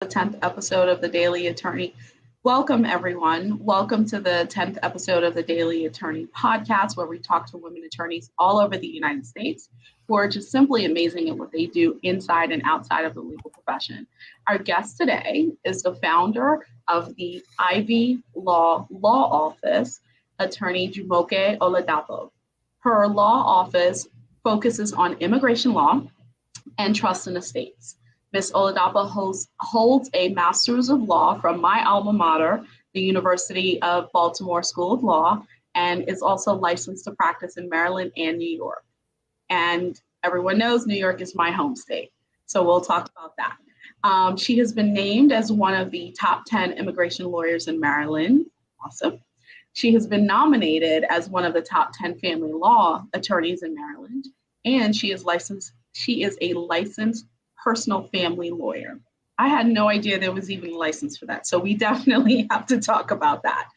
the 10th episode of the Daily Attorney. Welcome, everyone. Welcome to the 10th episode of the Daily Attorney podcast, where we talk to women attorneys all over the United States who are just simply amazing at what they do inside and outside of the legal profession. Our guest today is the founder of the IvyLaw Law Office, attorney Jumoke Oladapo. Her law office focuses on immigration law and trust and estates. Ms. Oladapo holds a Master's of Law from my alma mater, the University of Baltimore School of Law, and is also licensed to practice in Maryland and New York. And everyone knows New York is my home state, so we'll talk about that. She has been named as one of the top 10 immigration lawyers in Maryland. Awesome. She has been nominated as one of the top 10 family law attorneys in Maryland, and she is a licensed personal family lawyer. I had no idea there was even a license for that, so we definitely have to talk about that.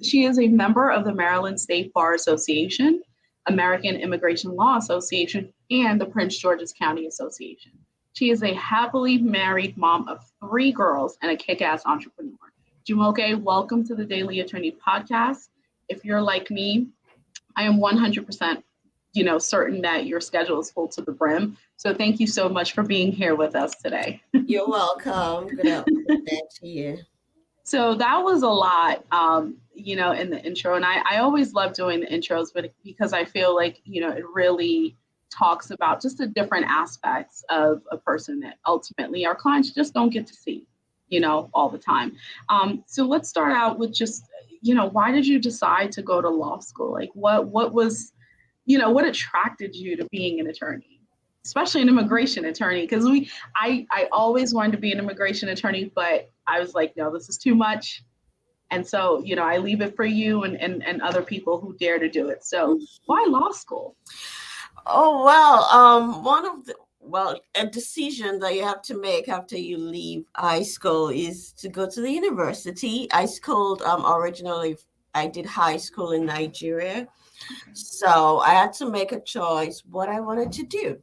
She is a member of the Maryland State Bar Association, American Immigration Law Association, and the Prince George's County Association. She is a happily married mom of 3 girls and a kick-ass entrepreneur. Jumoke, welcome to the Daily Attorney podcast. If you're like me, I am 100% certain that your schedule is full to the brim. So thank you so much for being here with us today. You're welcome. Good afternoon to you. So that was a lot, in the intro. And I always love doing the intros, but because I feel like, it really talks about just the different aspects of a person that ultimately our clients just don't get to see, all the time. So let's start out with just, why did you decide to go to law school? Like what was what attracted you to being an attorney, especially an immigration attorney? Because I always wanted to be an immigration attorney, but I was like, no, this is too much. And so, I leave it for you and other people who dare to do it. So why law school? Oh, well, a decision that you have to make after you leave high school is to go to the university. I originally, I did high school in Nigeria. So I had to make a choice what I wanted to do.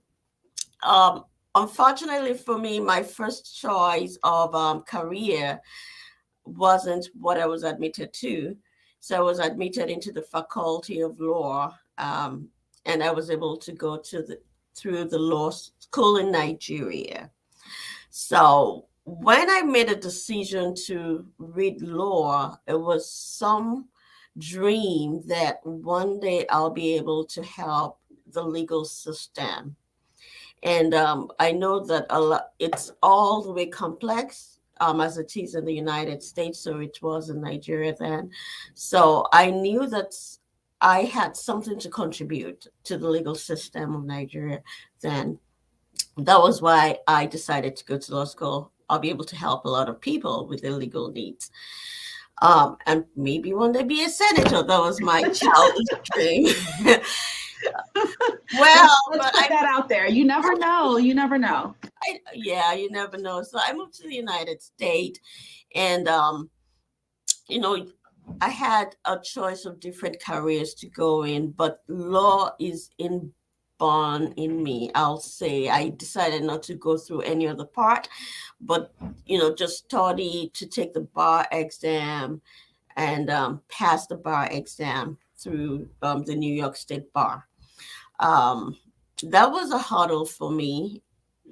Unfortunately for me, my first choice of career wasn't what I was admitted to. So I was admitted into the Faculty of Law, and I was able to go through the law school in Nigeria. So when I made a decision to read law, it was some dream that one day I'll be able to help the legal system. And I know that it's all the way complex as it is in the United States. So it was in Nigeria then. So I knew that I had something to contribute to the legal system of Nigeria then. That was why I decided to go to law school. I'll be able to help a lot of people with their legal needs. And maybe one day be a senator. That was my childhood dream. Well, let's put that out there. You never know. You never know. You never know. So I moved to the United States, and I had a choice of different careers to go in, but law is born in me. I'll say I decided not to go through any other part, but just study to take the bar exam and pass the bar exam through the New York State Bar. That was a hurdle for me.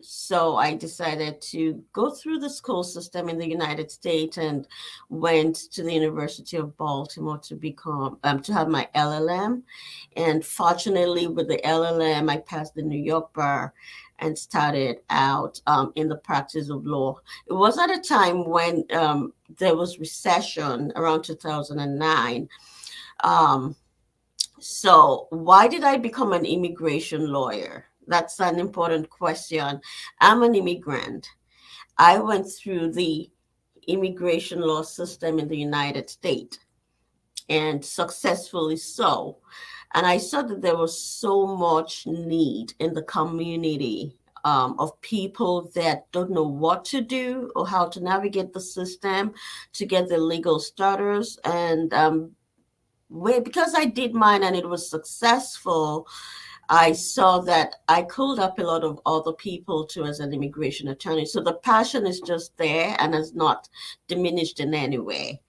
So I decided to go through the school system in the United States and went to the University of Baltimore to to have my LLM. And fortunately, with the LLM, I passed the New York bar and started out in the practice of law. It was at a time when there was recession around 2009. So why did I become an immigration lawyer? That's an important question. I'm an immigrant. I went through the immigration law system in the United States, and successfully so. And I saw that there was so much need in the community of people that don't know what to do or how to navigate the system to get their legal status. And because I did mine and it was successful, I saw that I called up a lot of other people too as an immigration attorney. So the passion is just there and has not diminished in any way.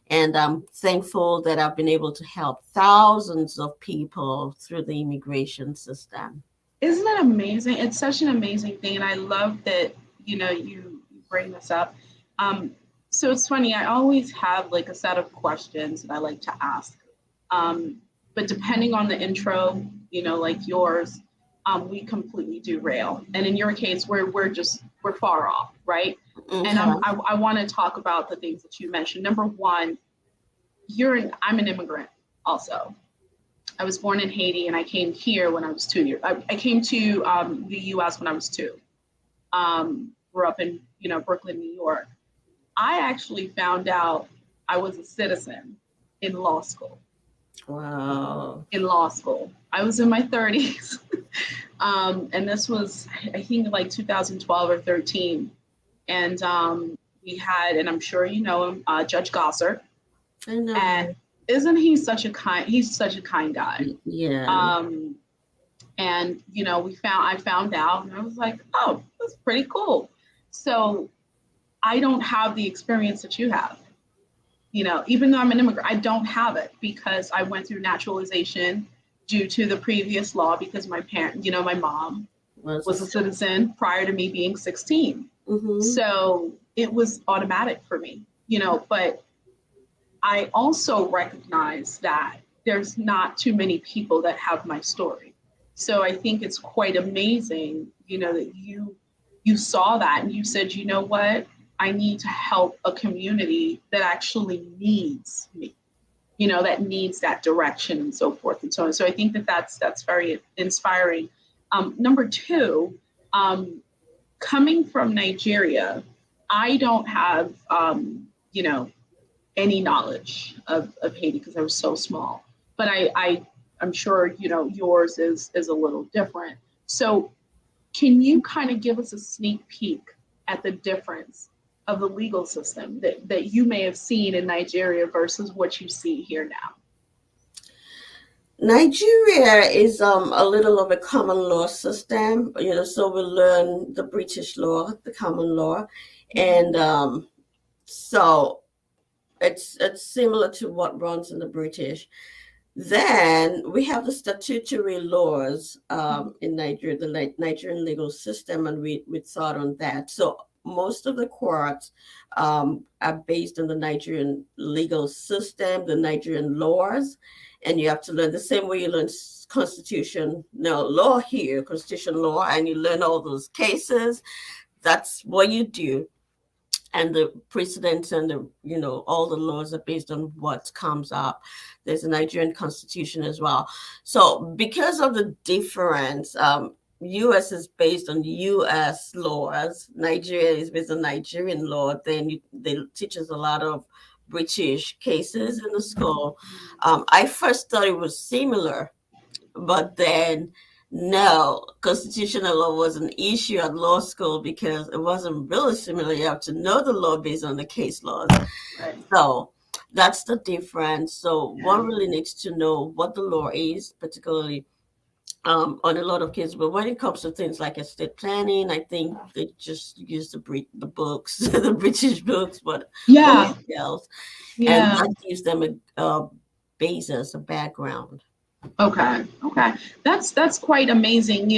And I'm thankful that I've been able to help thousands of people through the immigration system. Isn't that amazing? It's such an amazing thing. And I love that, you bring this up. So it's funny, I always have like a set of questions that I like to ask. But depending on the intro, like yours, we completely derail. And in your case, we're far off, right? Okay. And I want to talk about the things that you mentioned. Number one, I'm an immigrant also. I was born in Haiti and I came here when I was 2 years. I came to the US when I was 2. Grew up in, Brooklyn, New York. I actually found out I was a citizen in law school. Wow. In law school. I was in my 30s. And this was, I think, like 2012 or 13. And we had, and I'm sure you know him, Judge Gosser. I know. And isn't he such a kind guy? Yeah. And I found out and I was like, oh, that's pretty cool. So I don't have the experience that you have. Even though I'm an immigrant, I don't have it because I went through naturalization due to the previous law because my my mom was a citizen prior to me being 16. Mm-hmm. So it was automatic for me, but I also recognize that there's not too many people that have my story. So I think it's quite amazing, that you saw that and you said, you know what? I need to help a community that actually needs me, that needs that direction and so forth and so on. So I think that's very inspiring. Number two, coming from Nigeria, I don't have, any knowledge of Haiti because I was so small, but I'm sure, yours is a little different. So can you kind of give us a sneak peek at the difference of the legal system that you may have seen in Nigeria versus what you see here now? Nigeria is a little of a common law system, so we learn the British law, the common law, and so it's similar to what runs in the British. Then we have the statutory laws in Nigeria, the Nigerian legal system, and we thought on that. So most of the courts are based on the Nigerian legal system, the Nigerian laws, and you have to learn the same way you learn constitutional law here, constitutional law, and you learn all those cases. That's what you do. And the precedents and all the laws are based on what comes up. There's a Nigerian constitution as well. So because of the difference, U.S. is based on U.S. laws. Nigeria is based on Nigerian law. Then they teach us a lot of British cases in the school. I first thought it was similar, but then no, constitutional law was an issue at law school because it wasn't really similar. You have to know the law based on the case laws. Right. So that's the difference. So one really needs to know what the law is, particularly on a lot of cases. But when it comes to things like estate planning, I think they just use the books, the British books, but else. And that gives them a basis, a background. Okay. That's quite amazing.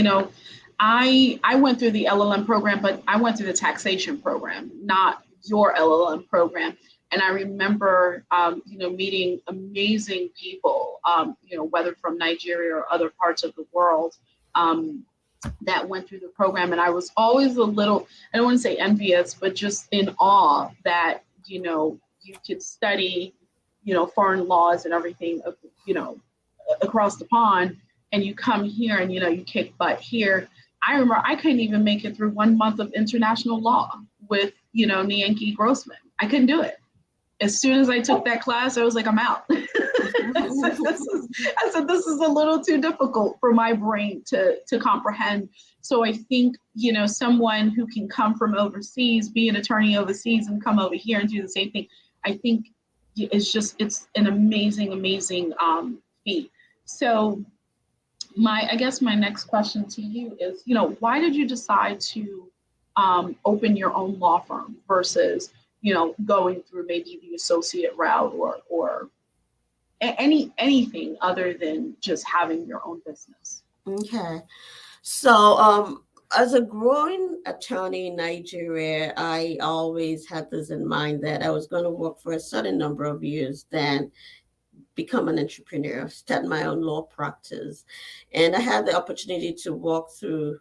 I went through the LLM program, but I went through the taxation program, not your LLM program. And I remember, meeting amazing people, whether from Nigeria or other parts of the world, that went through the program. And I was always a little, I don't want to say envious, but just in awe that, you could study, foreign laws and everything, across the pond, and you come here and you kick butt here. I remember I couldn't even make it through 1 month of international law with Nyanki Grossman. I couldn't do it. As soon as I took that class, I was like, I'm out. I said, this is a little too difficult for my brain to comprehend. So I think someone who can come from overseas, be an attorney overseas, and come over here and do the same thing, I think it's an amazing feat. So I guess my next question to you is, why did you decide to open your own law firm versus, going through maybe the associate route or anything other than just having your own business? Okay. So, as a growing attorney in Nigeria, I always had this in mind that I was going to work for a certain number of years, then become an entrepreneur, start my own law practice. And I had the opportunity to walk through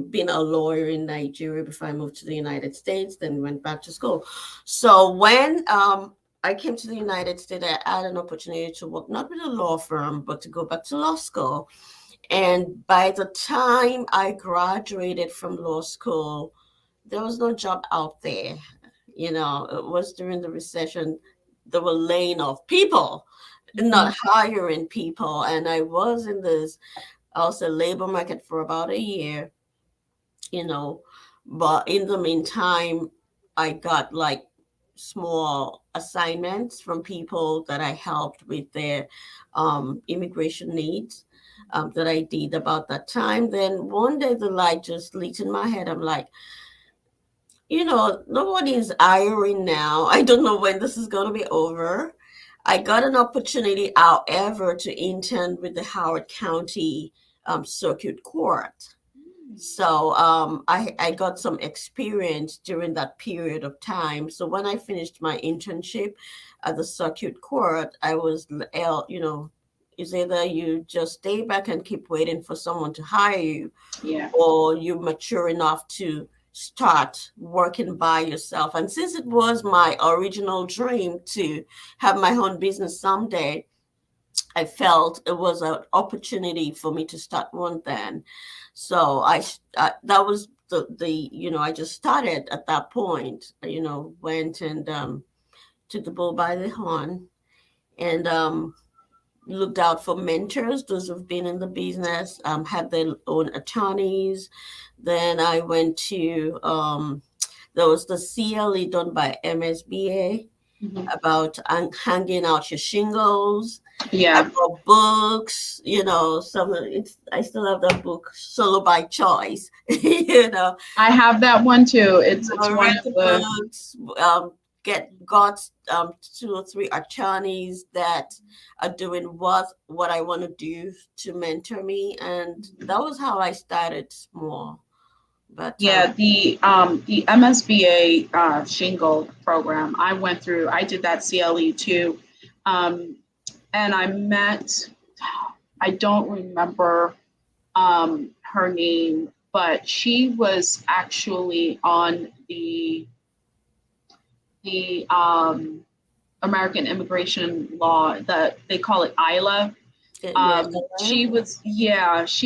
being a lawyer in Nigeria before I moved to the United States, then went back to school. So when I came to the United States, I had an opportunity to work not with a law firm, but to go back to law school. And by the time I graduated from law school, there was no job out there. It was during the recession. They were laying off people, not hiring people. And I was in this also labor market for about a year, you know, but in the meantime, I got like small assignments from people that I helped with their immigration needs, that I did about that time. Then one day the light just lit in my head. I'm like, nobody's hiring now. I don't know when this is going to be over. I got an opportunity, however, to intern with the Howard County Circuit Court. So I got some experience during that period of time. So when I finished my internship at the circuit court, I was, it's either you just stay back and keep waiting for someone to hire you, Yeah. or you're mature enough to start working by yourself. And since it was my original dream to have my own business someday, I felt it was an opportunity for me to start one then. So that was I just started at that point, went and took the bull by the horn, and looked out for mentors, those who've been in the business, had their own attorneys. Then I went to, there was the CLE done by MSBA about hanging out your shingles. Yeah. I bought books, I still have that book, Solo by Choice. I have that one too. It's one read of the the books, got 2 or 3 attorneys that are doing what I want to do to mentor me, and that was how I started small. But the MSBA shingle program. I went through. I did that CLE too, and I met. I don't remember her name, but she was actually on the American immigration law, that they call it ILA. She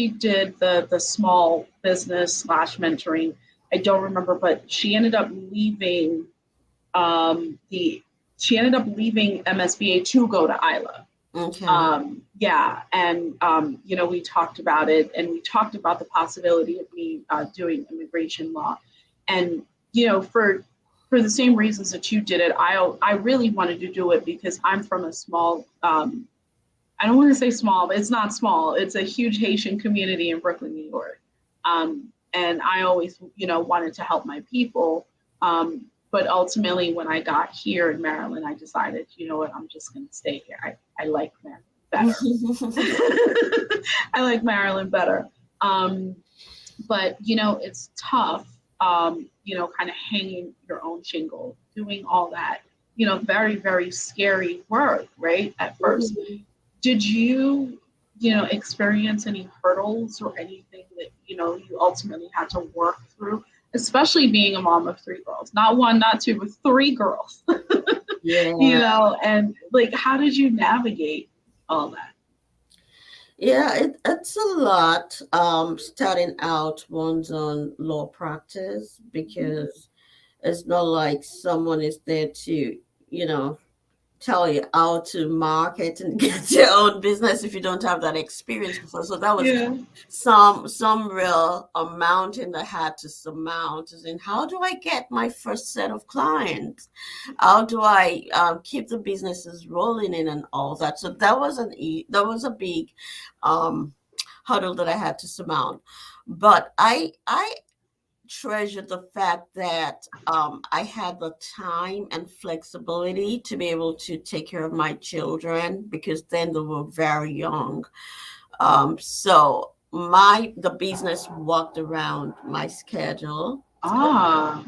did the small business / mentoring. I don't remember, but she ended up leaving the she ended up leaving MSBA to go to ILA. Okay. We talked about it, and we talked about the possibility of me doing immigration law, and for the same reasons that you did it, I really wanted to do it because I'm from a small. I don't want to say small, but it's not small. It's a huge Haitian community in Brooklyn, New York. And I always, wanted to help my people. But ultimately, when I got here in Maryland, I decided, you know what, I'm just going to stay here. I like Maryland better. I like Maryland better. But, it's tough, kind of hanging your own shingle, doing all that, very, very scary work, right? At first. Did you, experience any hurdles or anything that, you ultimately had to work through, especially being a mom of 3 girls, not 1, not 2, but 3 girls, Yeah. And like, how did you navigate all that? Yeah, it's a lot, starting out one's own law practice, because it's not like someone is there to, you know, tell you how to market and get your own business if you don't have that experience before. So that was Yeah. some real mountain I had to surmount. Is in how do I get my first set of clients? How do I keep the businesses rolling in and all that? So that was that was a big um, hurdle that I had to surmount. But I treasure the fact that I had the time and flexibility to be able to take care of my children because then they were very young. So the business walked around my schedule. Ah.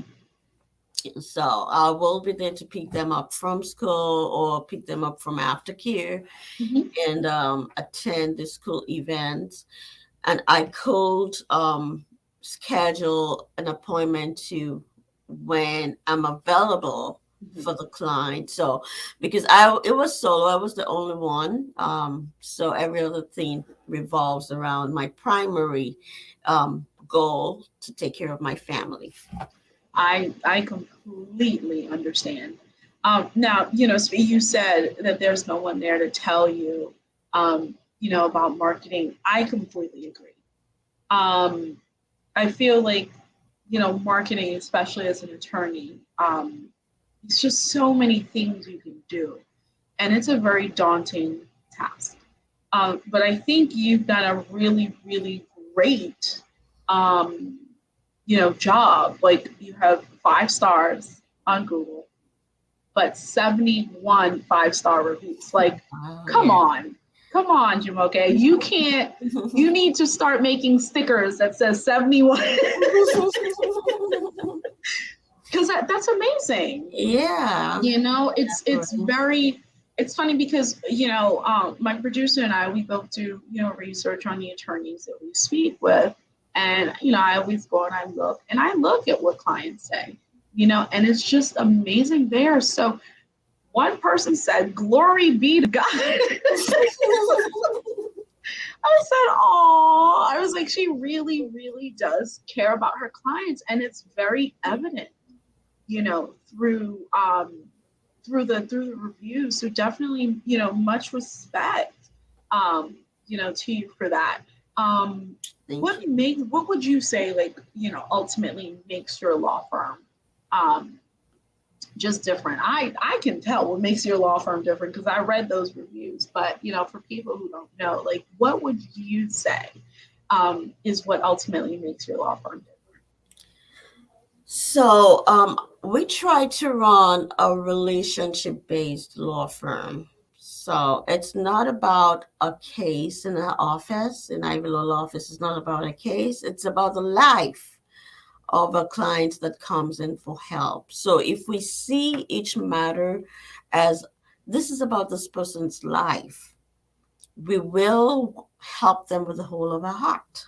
So I will be there to pick them up from school or pick them up from aftercare Mhm. and attend the school events. And I could schedule an appointment to when I'm available Mhm. for the client. So because I it was solo, I was the only one. So every other thing revolves around my primary goal to take care of my family. I completely understand. Now, you said that there's no one there to tell you, about marketing. I completely agree. Um, I feel like, marketing, especially as an attorney, it's just so many things you can do, and it's a very daunting task. But I think you've done a really, really great, um, job. Like you have 5 stars on Google, but 71 5-star reviews. Like, Oh come yeah. on, come on, Jumoke. You can't. You need to start making stickers that says 71 because that's amazing. Yeah. It's very it's funny because my producer and I, we both do research on the attorneys that we speak with, and I always go and I look at what clients say, and it's just amazing there. So one person said, "Glory be to God." I said, "Oh," I was like, she really, really does care about her clients, and it's very evident, through the reviews. So definitely, much respect, to you for that. Um, Thank what you. makes what would you say, like, ultimately makes your law firm um just different? I can tell what makes your law firm different because I read those reviews. But for people who don't know, like, what would you say is what ultimately makes your law firm different? So, we try to run a relationship based law firm. So, it's not about a case in our office, in IvyLaw Law Office. It's not about a case, it's about the life of a client that comes in for help. So, if we see each matter as this is about this person's life, we will help them with the whole of our heart.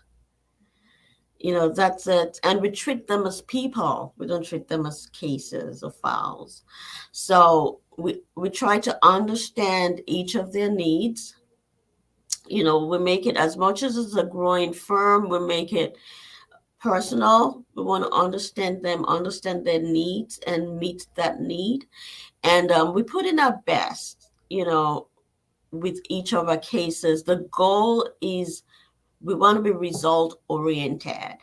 That's it. And we treat them as people. We don't treat them as cases or files. So we try to understand each of their needs. We make it as much as it's a growing firm, we make it personal. We want to understand them, understand their needs, and meet that need. And we put in our best, with each of our cases. The goal is we want to be result oriented.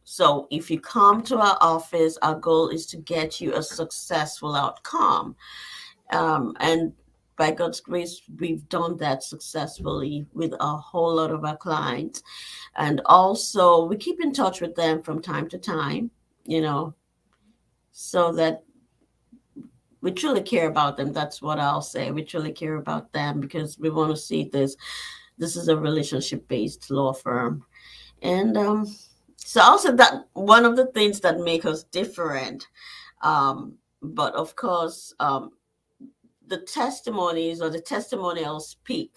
So if you come to our office, our goal is to get you a successful outcome. And by God's grace, we've done that successfully with a whole lot of our clients. And also, we keep in touch with them from time to time, you know, so that we truly care about them. That's what I'll say. We truly care about them because we want to see this. This is a relationship based law firm. And so also that one of the things that make us different, but of course, the testimonies or the testimonials speak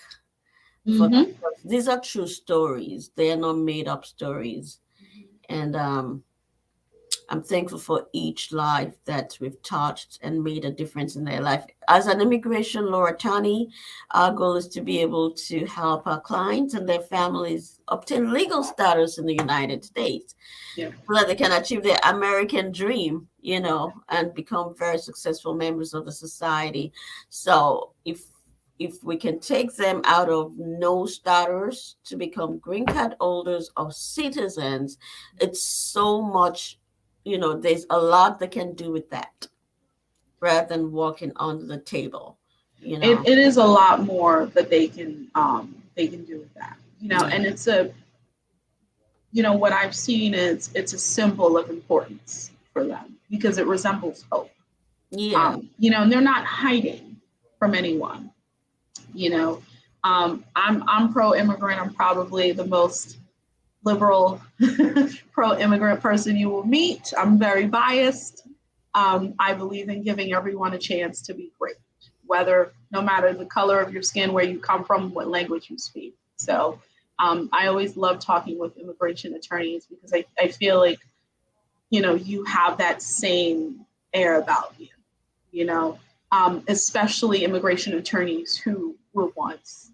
for Mm-hmm. themselves. These are true stories. They are not made up stories. And I'm thankful for each life that we've touched and made a difference in their life. As an immigration law attorney, our goal is to be able to help our clients and their families obtain legal status in the United States, Yeah. so that they can achieve their American dream, and become very successful members of the society. So if we can take them out of no starters to become green card holders or citizens, it's so much, there's a lot they can do with that rather than walking under the table, It is a lot more that they can do with that. And it's what I've seen is it's a symbol of importance for them because it resembles hope. Yeah. And they're not hiding from anyone. I'm pro-immigrant. I'm probably the most liberal pro-immigrant person you will meet. I'm very biased. I believe in giving everyone a chance to be great, no matter the color of your skin, where you come from, what language you speak. So I always love talking with immigration attorneys because I feel like, you have that same air about you, especially immigration attorneys who were once,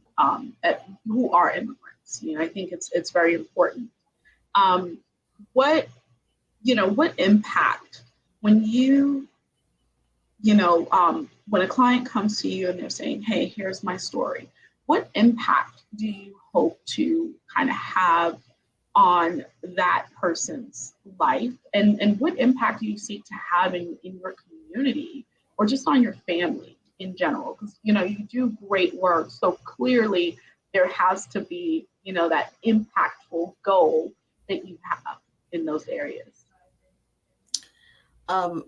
who are immigrants. I think it's very important. What impact when when a client comes to you and they're saying, hey, here's my story, what impact do you hope to kind of have on that person's life? And what impact do you seek to have in your community or just on your family in general? Because, you do great work. So clearly there has to be, that impactful goal that you have in those areas.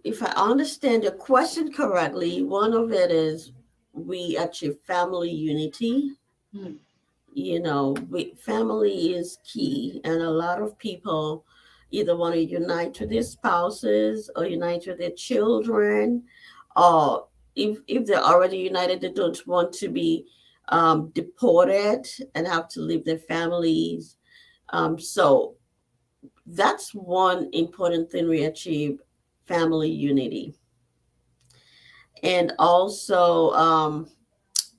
If I understand your question correctly, one of it is we achieve family unity. Family is key, and a lot of people either want to unite with their spouses or unite with their children, or if they're already united, they don't want to be deported and have to leave their families. So that's one important thing we achieve: family unity. And also,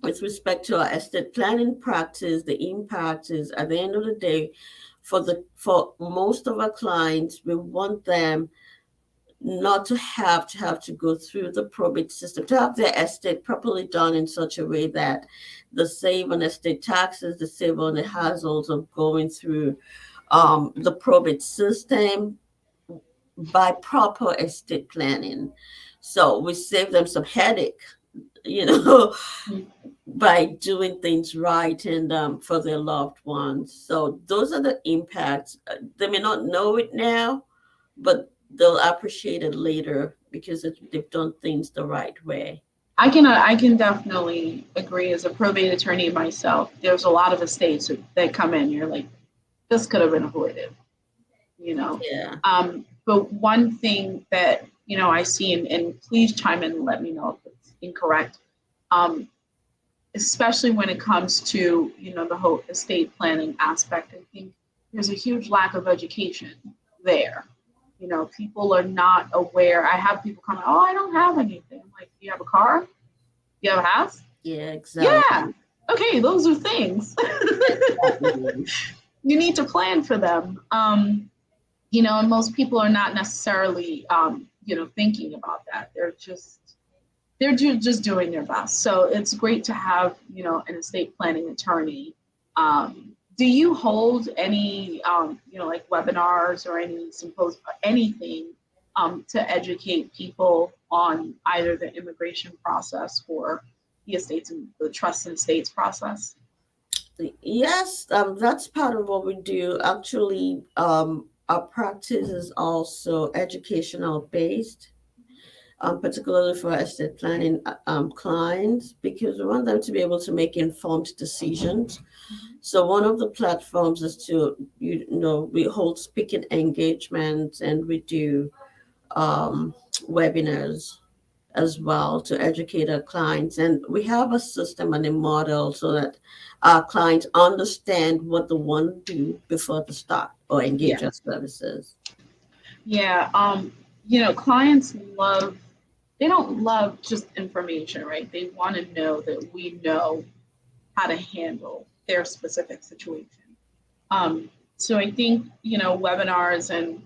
with respect to our estate planning practice, the impact is, at the end of the day, for most of our clients, we want them not to have to go through the probate system, to have their estate properly done in such a way that they save on estate taxes, they save on the hassles of going through the probate system by proper estate planning. So we save them some headache, by doing things right and for their loved ones. So those are the impacts. They may not know it now, but they'll appreciate it later because they've done things the right way. I can definitely agree. As a probate attorney myself, there's a lot of estates that come in. You're like, this could have been avoided, Yeah. But one thing that I see, and please chime in and let me know if it's incorrect, especially when it comes to the whole estate planning aspect. I think there's a huge lack of education there. People are not aware. I have people come, oh, I don't have anything. I'm like, do you have a car? Do you have a house? Yeah, exactly. Yeah. Okay, those are things. You need to plan for them. And most people are not necessarily, thinking about that. They're just doing their best. So it's great to have, an estate planning attorney. Do you hold any, like webinars or any symposium, anything to educate people on either the immigration process or the estates and the trust and estates process? Yes, that's part of what we do. Actually, our practice is also educational based, particularly for estate planning clients, because we want them to be able to make informed decisions. So one of the platforms is to, we hold speaking engagements and we do webinars as well to educate our clients. And we have a system and a model so that our clients understand what they want to do before they start or engage our services. Yeah. Clients they don't love just information, right? They want to know that we know how to handle their specific situation. So I think, webinars and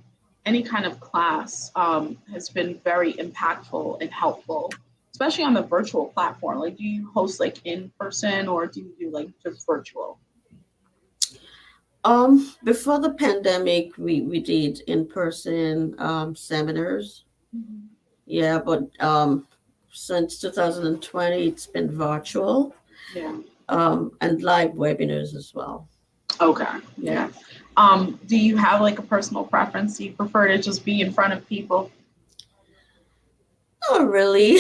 any kind of class has been very impactful and helpful, especially on the virtual platform. Like, do you host like in person or do you do like just virtual? Before the pandemic, we did in-person seminars. Mhm. Yeah, but since 2020, it's been virtual, Yeah. and live webinars as well. Okay. Yeah. Yeah. Do you have like a personal preference? Do you prefer to just be in front of people? Not really.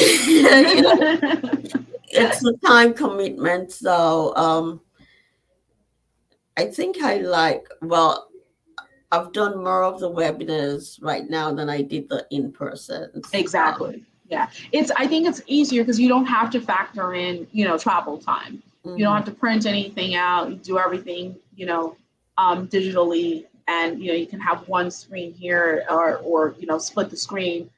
It's a time commitment. So I think I've done more of the webinars right now than I did the in-persons. Exactly. Yeah. I think it's easier because you don't have to factor in, travel time. You don't Mhm. have to print anything out. You do everything, digitally, and you can have one screen here or split the screen,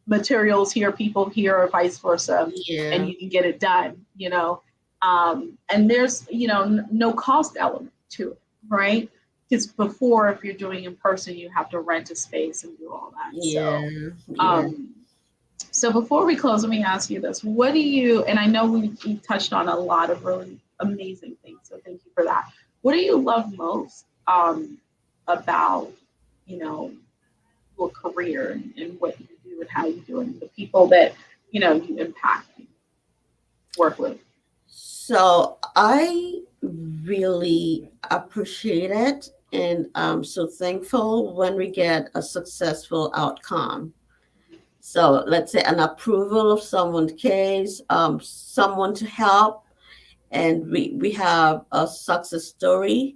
materials here, people here, or vice versa, and Yeah. you can get it done. And there's no cost element to it, right? Because before, if you're doing in person, you have to rent a space and do all that. Yeah. Yeah. Um, so before we close, let me ask you this. What do you, and I know we touched on a lot of really amazing things, so thank you for that. What do you love most about, you know, your career and what you do and how you do it and the people that, you impact and work with? So I really appreciate it, and I'm so thankful when we get a successful outcome. So let's say an approval of someone's case, someone to help, and we have a success story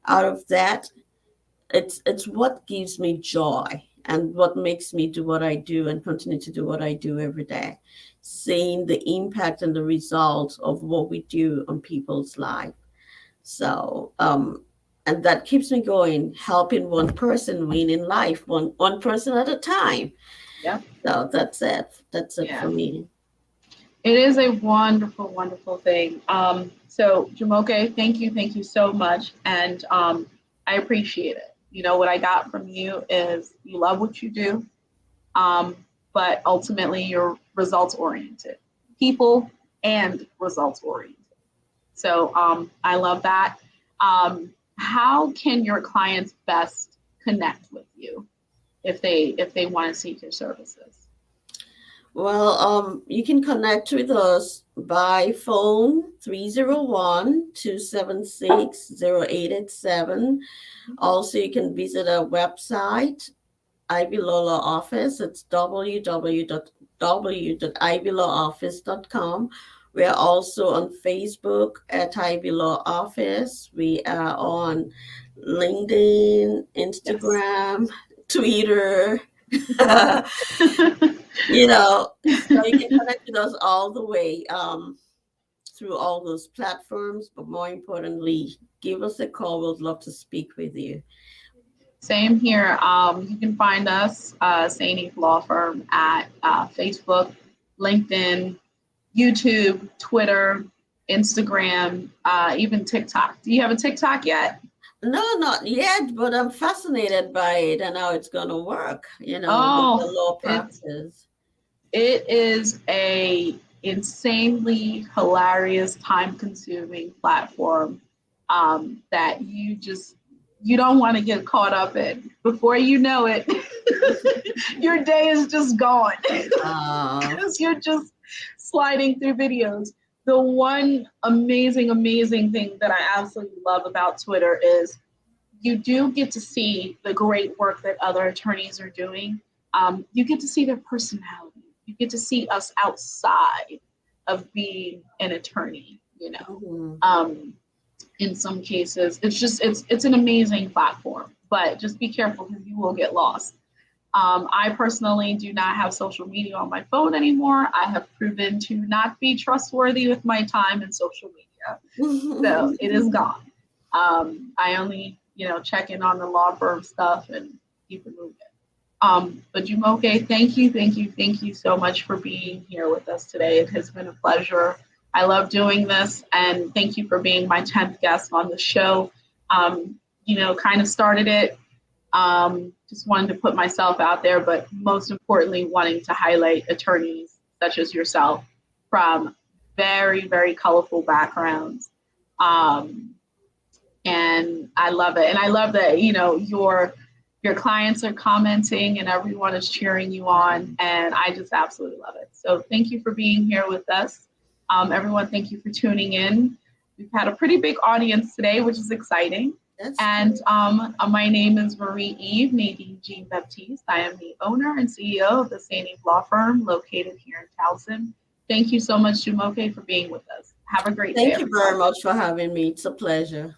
out of that. It's what gives me joy and what makes me do what I do and continue to do what I do every day. Seeing the impact and the results of what we do on people's life. So and that keeps me going, helping one person win in life, one person at a time. Yeah. So that's it. That's it Yeah. for me. It is a wonderful, wonderful thing. So Jumoke, thank you so much. And I appreciate it. What I got from you is you love what you do, but ultimately you're results oriented, people and results oriented. So I love that. How can your clients best connect with you if they want to seek your services? Well, you can connect with us by phone 301-276-0887. Also, you can visit our website, IvyLaw Law Office. It's www.ivylawoffice.com. We are also on Facebook at IvyLaw Office. We are on LinkedIn, Yes. Instagram, Twitter. So you can connect with us all the way through all those platforms, but more importantly, give us a call. We'd love to speak with you. Same here. You can find us, St. Yves Law Firm, at Facebook, LinkedIn, YouTube, Twitter, Instagram, even TikTok. Do you have a TikTok yet? No, not yet, but I'm fascinated by it and how it's going to work, with the Oh, law it's practice. it is a insanely hilarious, time-consuming platform that you don't want to get caught up in. Before you know it, your day is just gone because you're just sliding through videos. The one amazing, amazing thing that I absolutely love about Twitter is you do get to see the great work that other attorneys are doing. You get to see their personality. You get to see us outside of being an attorney. Mhm. In some cases, it's an amazing platform, but just be careful because you will get lost. I personally do not have social media on my phone anymore. I have proven to not be trustworthy with my time in social media, so it is gone. I only check in on the law firm stuff and keep it moving. But Jumoke, thank you so much for being here with us today. It has been a pleasure. I love doing this, and thank you for being my 10th guest on the show. Kind of started it. Just wanted to put myself out there, but most importantly, wanting to highlight attorneys such as yourself from very, very colorful backgrounds. And I love it. And I love that, your clients are commenting and everyone is cheering you on. And I just absolutely love it. So thank you for being here with us. Everyone, thank you for tuning in. We've had a pretty big audience today, which is exciting. My name is Marie Yves Nadine Jean Baptiste. I am the owner and CEO of the St. Yves Law Firm located here in Towson. Thank you so much, Jumoke, for being with us. Have a great day. Thank you very much for having me. It's a pleasure.